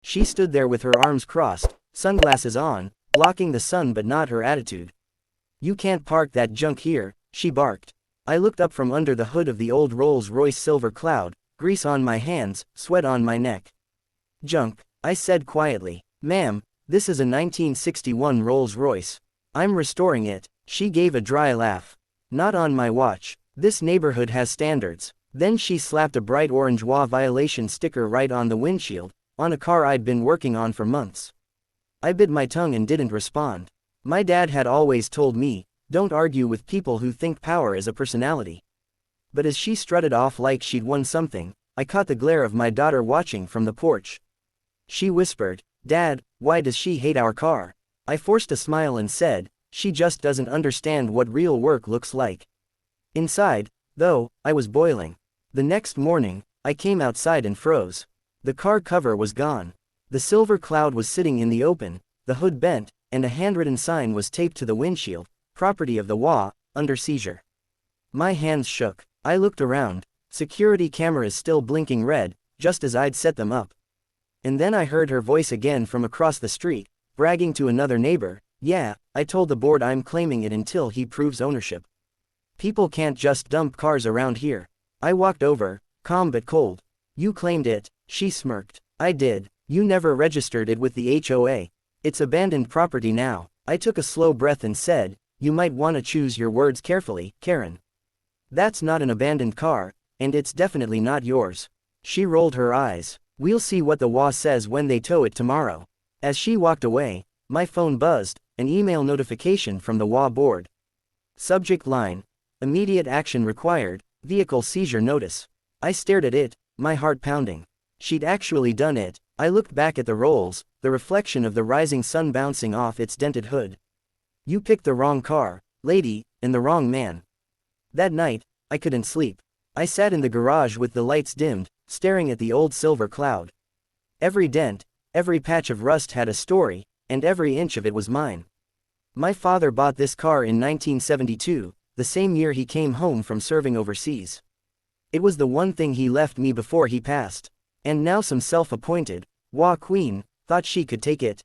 She stood there with her arms crossed, sunglasses on, blocking the sun but not her attitude. "You can't park that junk here," she barked. I looked up from under the hood of the old Rolls Royce Silver Cloud, grease on my hands, sweat on my neck. "Junk," I said quietly. "Ma'am, this is a 1961 Rolls Royce. I'm restoring it." She gave a dry laugh. "Not on my watch. This neighborhood has standards." Then she slapped a bright orange HOA violation sticker right on the windshield, on a car I'd been working on for months. I bit my tongue and didn't respond. My dad had always told me, don't argue with people who think power is a personality. But as she strutted off like she'd won something, I caught the glare of my daughter watching from the porch. She whispered, "Dad, why does she hate our car?" I forced a smile and said, "She just doesn't understand what real work looks like." Inside, though, I was boiling. The next morning, I came outside and froze. The car cover was gone. The Silver Cloud was sitting in the open, the hood bent, and a handwritten sign was taped to the windshield, "Property of the HOA, under seizure." My hands shook. I looked around. Security cameras still blinking red, just as I'd set them up. And then I heard her voice again from across the street, bragging to another neighbor, "Yeah, I told the board I'm claiming it until he proves ownership. People can't just dump cars around here." I walked over, calm but cold. "You claimed it," she smirked. "I did. You never registered it with the HOA. It's abandoned property now." I took a slow breath and said, "You might want to choose your words carefully, Karen. That's not an abandoned car, and it's definitely not yours." She rolled her eyes. "We'll see what the HOA says when they tow it tomorrow." As she walked away, my phone buzzed, an email notification from the HOA board. Subject line: "Immediate action required, vehicle seizure notice." I stared at it, my heart pounding. She'd actually done it. I looked back at the rolls, the reflection of the rising sun bouncing off its dented hood. "You picked the wrong car, lady, and the wrong man." That night, I couldn't sleep. I sat in the garage with the lights dimmed, staring at the old Silver Cloud. Every dent, every patch of rust had a story, and every inch of it was mine. My father bought this car in 1972, the same year he came home from serving overseas. It was the one thing he left me before he passed. And now some self-appointed HOA queen thought she could take it.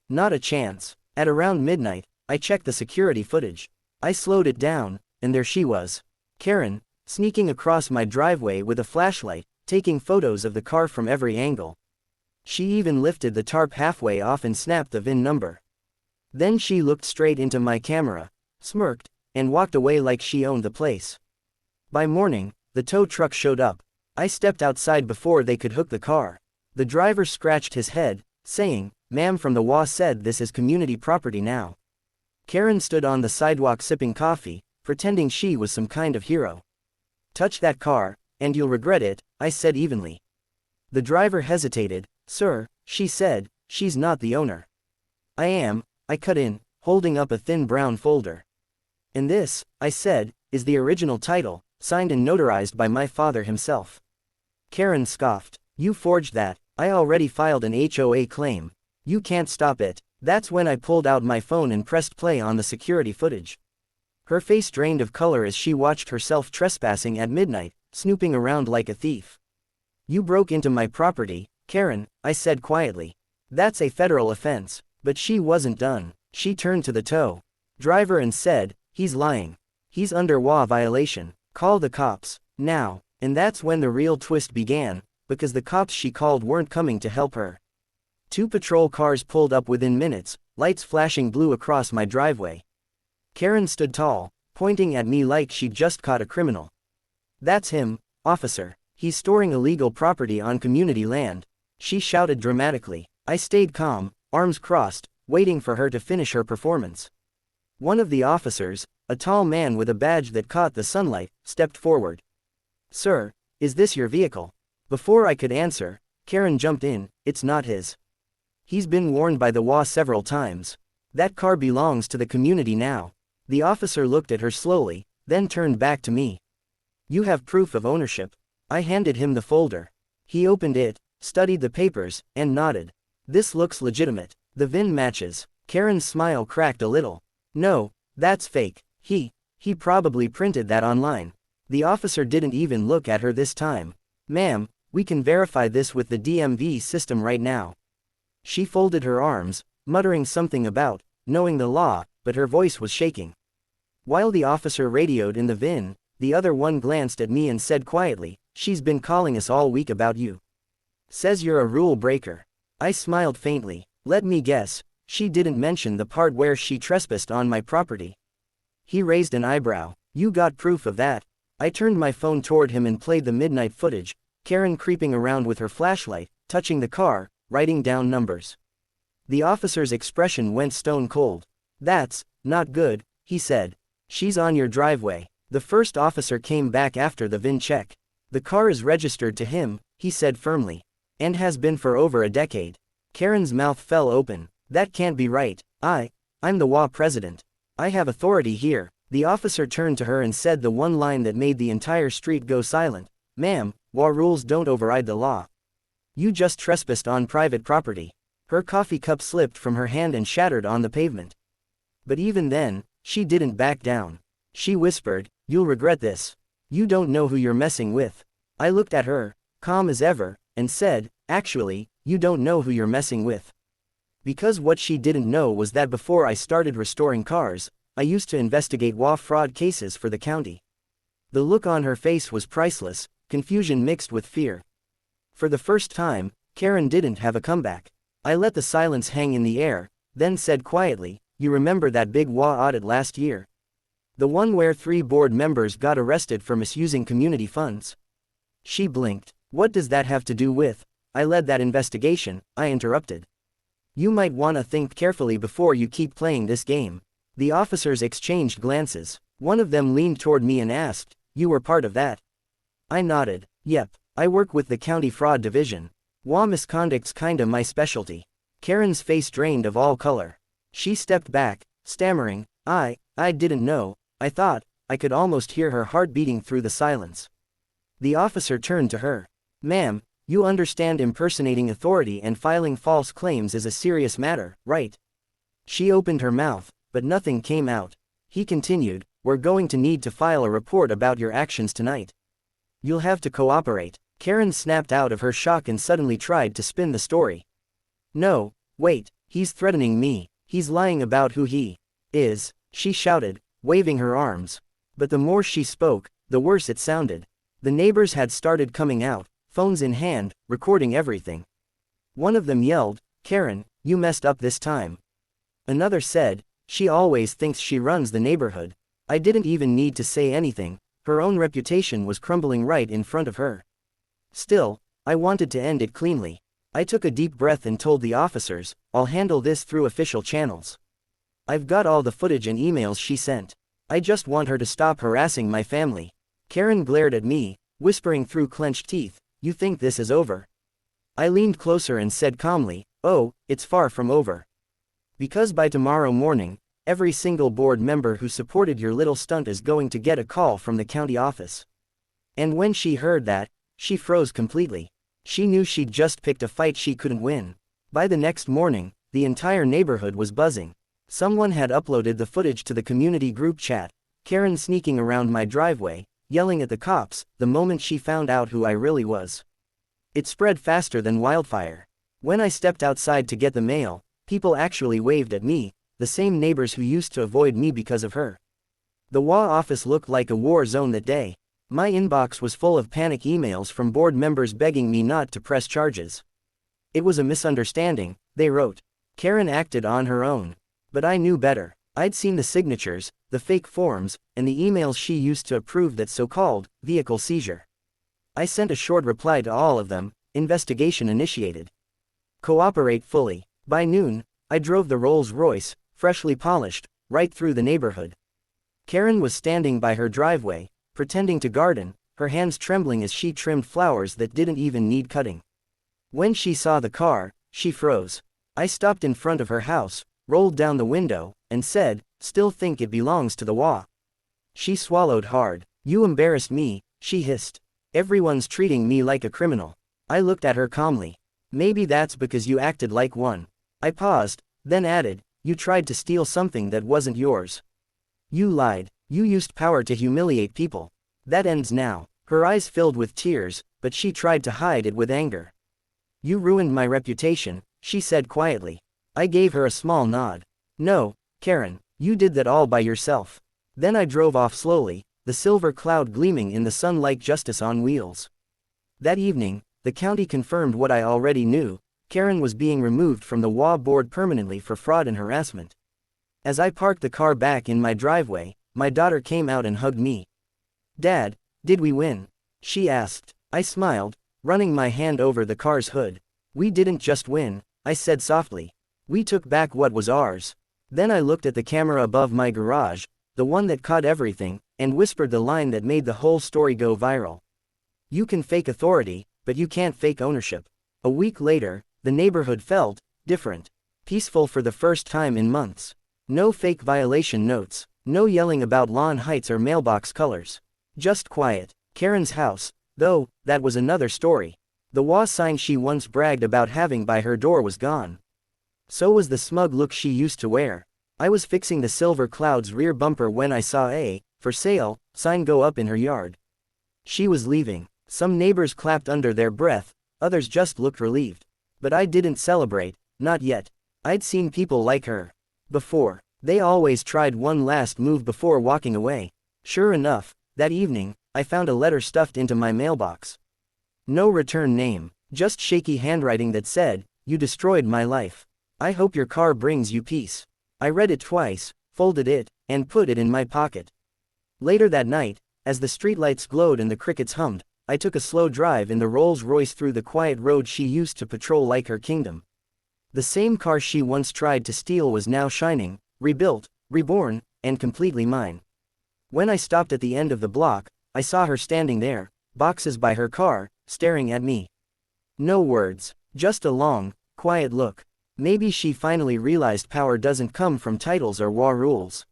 Not a chance. At around midnight, I checked the security footage. I slowed it down, and there she was. Karen, sneaking across my driveway with a flashlight, taking photos of the car from every angle. She even lifted the tarp halfway off and snapped the VIN number. Then she looked straight into my camera, smirked, and walked away like she owned the place. By morning, the tow truck showed up. I stepped outside before they could hook the car. The driver scratched his head, saying, "Ma'am, from the HOA said this is community property now." Karen stood on the sidewalk sipping coffee, pretending she was some kind of hero. "Touch that car, and you'll regret it," I said evenly. The driver hesitated. "Sir," she said, "she's not the owner." "I am," I cut in, holding up a thin brown folder. "And this," I said, "is the original title, signed and notarized by my father himself." Karen scoffed. "You forged that. I already filed an HOA claim. You can't stop it." That's when I pulled out my phone and pressed play on the security footage. Her face drained of color as she watched herself trespassing at midnight, snooping around like a thief. "You broke into my property, Karen," I said quietly. "That's a federal offense." But she wasn't done. She turned to the tow driver and said, "He's lying. He's under HOA violation. Call the cops, now." And that's when the real twist began, because the cops she called weren't coming to help her. 2 patrol cars pulled up within minutes, lights flashing blue across my driveway. Karen stood tall, pointing at me like she'd just caught a criminal. "That's him, officer. He's storing illegal property on community land," she shouted dramatically. I stayed calm, arms crossed, waiting for her to finish her performance. One of the officers, a tall man with a badge that caught the sunlight, stepped forward. "Sir, is this your vehicle?" Before I could answer, Karen jumped in, "It's not his. He's been warned by the HOA several times. That car belongs to the community now." The officer looked at her slowly, then turned back to me. "You have proof of ownership." I handed him the folder. He opened it, studied the papers, and nodded. "This looks legitimate. The VIN matches." Karen's smile cracked a little. "No, that's fake. He probably printed that online." The officer didn't even look at her this time. "Ma'am, we can verify this with the DMV system right now." She folded her arms, muttering something about knowing the law, but her voice was shaking. While the officer radioed in the VIN, the other one glanced at me and said quietly, "She's been calling us all week about you. Says you're a rule breaker." I smiled faintly. "Let me guess, she didn't mention the part where she trespassed on my property." He raised an eyebrow. "You got proof of that?" I turned my phone toward him and played the midnight footage, Karen creeping around with her flashlight, touching the car, writing down numbers. The officer's expression went stone cold. "That's not good," he said. "She's on your driveway." The first officer came back after the VIN check. "The car is registered to him," he said firmly. "And has been for over a decade." Karen's mouth fell open. "That can't be right. I'm the HOA president. I have authority here." The officer turned to her and said the one line that made the entire street go silent. "Ma'am, HOA rules don't override the law. You just trespassed on private property." Her coffee cup slipped from her hand and shattered on the pavement. But even then, she didn't back down. She whispered, "You'll regret this. You don't know who you're messing with." I looked at her, calm as ever, and said, "Actually, you don't know who you're messing with." Because what she didn't know was that before I started restoring cars, I used to investigate HOA fraud cases for the county. The look on her face was priceless, confusion mixed with fear. For the first time, Karen didn't have a comeback. I let the silence hang in the air, then said quietly, "You remember that big HOA audit last year? The one where 3 board members got arrested for misusing community funds?" She blinked. "What does that have to do with?" "I led that investigation," I interrupted. "You might want to think carefully before you keep playing this game." The officers exchanged glances. One of them leaned toward me and asked, "You were part of that?" I nodded. "Yep, I work with the county fraud division. HOA misconduct's kinda my specialty." Karen's face drained of all color. She stepped back, stammering, I didn't know, I thought." I could almost hear her heart beating through the silence. The officer turned to her. "Ma'am, you understand impersonating authority and filing false claims is a serious matter, right?" She opened her mouth, but nothing came out. He continued, "We're going to need to file a report about your actions tonight. You'll have to cooperate." Karen snapped out of her shock and suddenly tried to spin the story. "No, wait, he's threatening me. He's lying about who he is," she shouted, waving her arms. But the more she spoke, the worse it sounded. The neighbors had started coming out, phones in hand, recording everything. One of them yelled, "Karen, you messed up this time." Another said, "She always thinks she runs the neighborhood." I didn't even need to say anything. Her own reputation was crumbling right in front of her. Still, I wanted to end it cleanly. I took a deep breath and told the officers, "I'll handle this through official channels. I've got all the footage and emails she sent. I just want her to stop harassing my family." Karen glared at me, whispering through clenched teeth, "You think this is over?" I leaned closer and said calmly, "Oh, it's far from over. Because by tomorrow morning, every single board member who supported your little stunt is going to get a call from the county office." And when she heard that, she froze completely. She knew she'd just picked a fight she couldn't win. By the next morning, the entire neighborhood was buzzing. Someone had uploaded the footage to the community group chat, Karen sneaking around my driveway, yelling at the cops, the moment she found out who I really was. It spread faster than wildfire. When I stepped outside to get the mail, people actually waved at me, the same neighbors who used to avoid me because of her. The HOA office looked like a war zone that day. My inbox was full of panic emails from board members begging me not to press charges. "It was a misunderstanding," they wrote. "Karen acted on her own." But I knew better. I'd seen the signatures, the fake forms, and the emails she used to approve that so-called vehicle seizure. I sent a short reply to all of them, "Investigation initiated. Cooperate fully." By noon, I drove the Rolls Royce, freshly polished, right through the neighborhood. Karen was standing by her driveway, pretending to garden, her hands trembling as she trimmed flowers that didn't even need cutting. When she saw the car, she froze. I stopped in front of her house, rolled down the window, and said, "Still think it belongs to the HOA?" She swallowed hard. "You embarrassed me," she hissed. "Everyone's treating me like a criminal." I looked at her calmly. "Maybe that's because you acted like one." I paused, then added, "You tried to steal something that wasn't yours. You lied. You used power to humiliate people. That ends now." Her eyes filled with tears, but she tried to hide it with anger. "You ruined my reputation," she said quietly. I gave her a small nod. No, Karen, you did that all by yourself. Then I drove off slowly, the silver cloud gleaming in the sun like justice on wheels. That evening, the county confirmed what I already knew. Karen was being removed from the HOA board permanently for fraud and harassment. As I parked the car back in my driveway, my daughter came out and hugged me. Dad, did we win? She asked. I smiled, running my hand over the car's hood. We didn't just win, I said softly. We took back what was ours. Then I looked at the camera above my garage, the one that caught everything, and whispered the line that made the whole story go viral. You can fake authority, but you can't fake ownership. A week later, the neighborhood felt different. Peaceful for the first time in months. No fake violation notes. No yelling about lawn heights or mailbox colors. Just quiet. Karen's house, though, that was another story. The HOA sign she once bragged about having by her door was gone. So was the smug look she used to wear. I was fixing the Silver Cloud's rear bumper when I saw a "for sale" sign go up in her yard. She was leaving. Some neighbors clapped under their breath, others just looked relieved. But I didn't celebrate, not yet. I'd seen people like her before. They always tried one last move before walking away. Sure enough, that evening, I found a letter stuffed into my mailbox. No return name, just shaky handwriting that said, "You destroyed my life. I hope your car brings you peace." I read it twice, folded it, and put it in my pocket. Later that night, as the streetlights glowed and the crickets hummed, I took a slow drive in the Rolls Royce through the quiet road she used to patrol like her kingdom. The same car she once tried to steal was now shining, rebuilt, reborn, and completely mine. When I stopped at the end of the block, I saw her standing there, boxes by her car, staring at me. No words, just a long, quiet look. Maybe she finally realized power doesn't come from titles or HOA rules.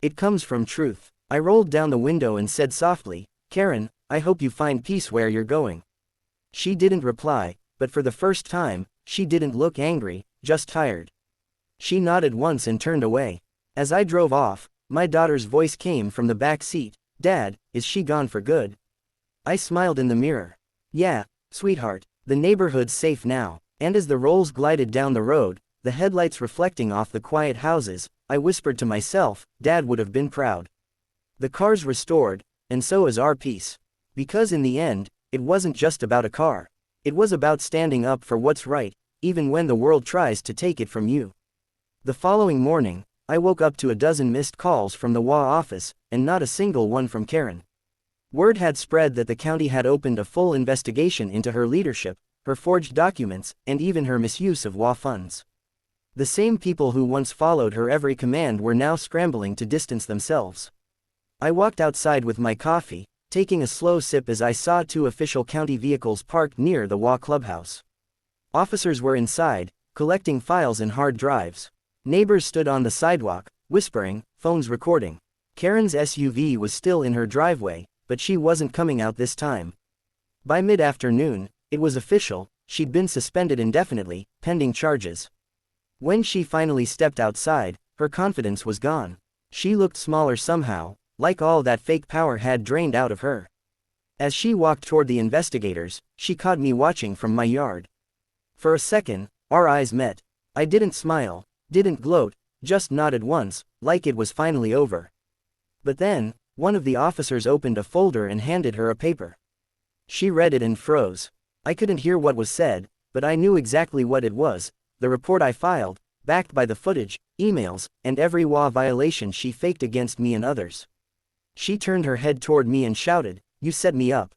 It comes from truth. I rolled down the window and said softly, "Karen, I hope you find peace where you're going." She didn't reply, but for the first time, she didn't look angry, just tired. She nodded once and turned away. As I drove off, my daughter's voice came from the back seat. "Dad, is she gone for good?" I smiled in the mirror. "Yeah, sweetheart, the neighborhood's safe now." And as the Rolls glided down the road, the headlights reflecting off the quiet houses, I whispered to myself, Dad would have been proud. The car's restored, and so is our peace. Because in the end, it wasn't just about a car. It was about standing up for what's right, even when the world tries to take it from you. The following morning, I woke up to a dozen missed calls from the HOA office, and not a single one from Karen. Word had spread that the county had opened a full investigation into her leadership, her forged documents, and even her misuse of HOA funds. The same people who once followed her every command were now scrambling to distance themselves. I walked outside with my coffee, taking a slow sip as I saw two official county vehicles parked near the HOA clubhouse. Officers were inside, collecting files and hard drives. Neighbors stood on the sidewalk, whispering, phones recording. Karen's SUV was still in her driveway, but she wasn't coming out this time. By mid-afternoon, it was official, she'd been suspended indefinitely, pending charges. When she finally stepped outside, her confidence was gone. She looked smaller somehow, like all that fake power had drained out of her. As she walked toward the investigators, she caught me watching from my yard. For a second, our eyes met. I didn't smile, didn't gloat, just nodded once, like it was finally over. But then, one of the officers opened a folder and handed her a paper. She read it and froze. I couldn't hear what was said, but I knew exactly what it was, the report I filed, backed by the footage, emails, and every HOA violation she faked against me and others. She turned her head toward me and shouted, "You set me up."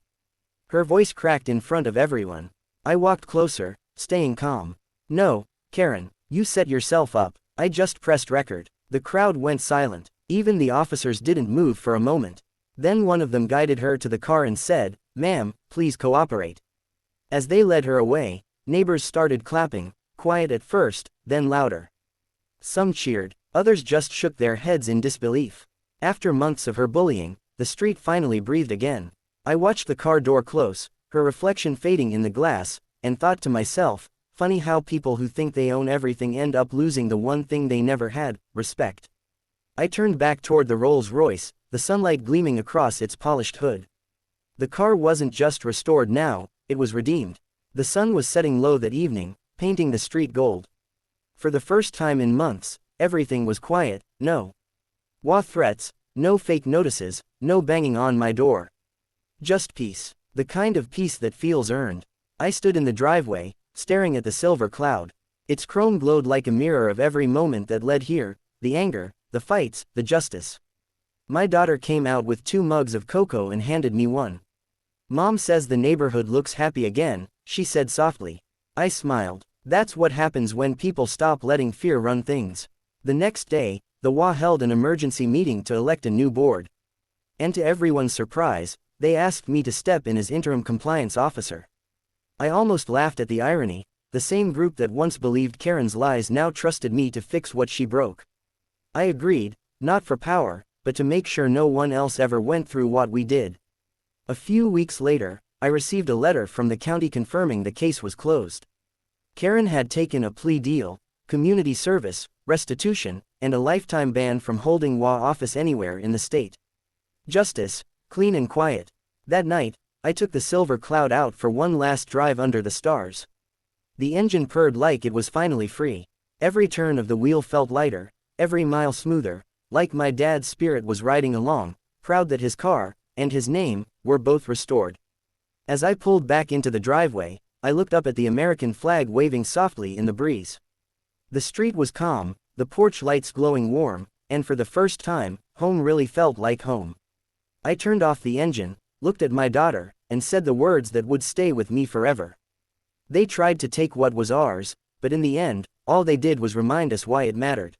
Her voice cracked in front of everyone. I walked closer, staying calm. "No, Karen, you set yourself up." I just pressed record. The crowd went silent. Even the officers didn't move for a moment. Then one of them guided her to the car and said, "Ma'am, please cooperate." As they led her away, neighbors started clapping, quiet at first, then louder. Some cheered, others just shook their heads in disbelief. After months of her bullying, the street finally breathed again. I watched the car door close, her reflection fading in the glass, and thought to myself, funny how people who think they own everything end up losing the one thing they never had, respect. I turned back toward the Rolls Royce, the sunlight gleaming across its polished hood. The car wasn't just restored now, it was redeemed. The sun was setting low that evening, painting the street gold. For the first time in months, everything was quiet, no HOA threats, no fake notices, no banging on my door. Just peace. The kind of peace that feels earned. I stood in the driveway, staring at the silver cloud. Its chrome glowed like a mirror of every moment that led here, the anger, the fights, the justice. My daughter came out with 2 mugs of cocoa and handed me one. Mom says the neighborhood looks happy again, she said softly. I smiled. That's what happens when people stop letting fear run things. The next day, the HOA held an emergency meeting to elect a new board. And to everyone's surprise, they asked me to step in as interim compliance officer. I almost laughed at the irony. The same group that once believed Karen's lies now trusted me to fix what she broke. I agreed, not for power, but to make sure no one else ever went through what we did. A few weeks later, I received a letter from the county confirming the case was closed. Karen had taken a plea deal, community service, restitution, and a lifetime ban from holding HOA office anywhere in the state. Justice, clean and quiet. That night, I took the Silver Cloud out for one last drive under the stars. The engine purred like it was finally free. Every turn of the wheel felt lighter, every mile smoother, like my dad's spirit was riding along, proud that his car, and his name, were both restored. As I pulled back into the driveway, I looked up at the American flag waving softly in the breeze. The street was calm, the porch lights glowing warm, and for the first time, home really felt like home. I turned off the engine, looked at my daughter, and said the words that would stay with me forever. They tried to take what was ours, but in the end, all they did was remind us why it mattered.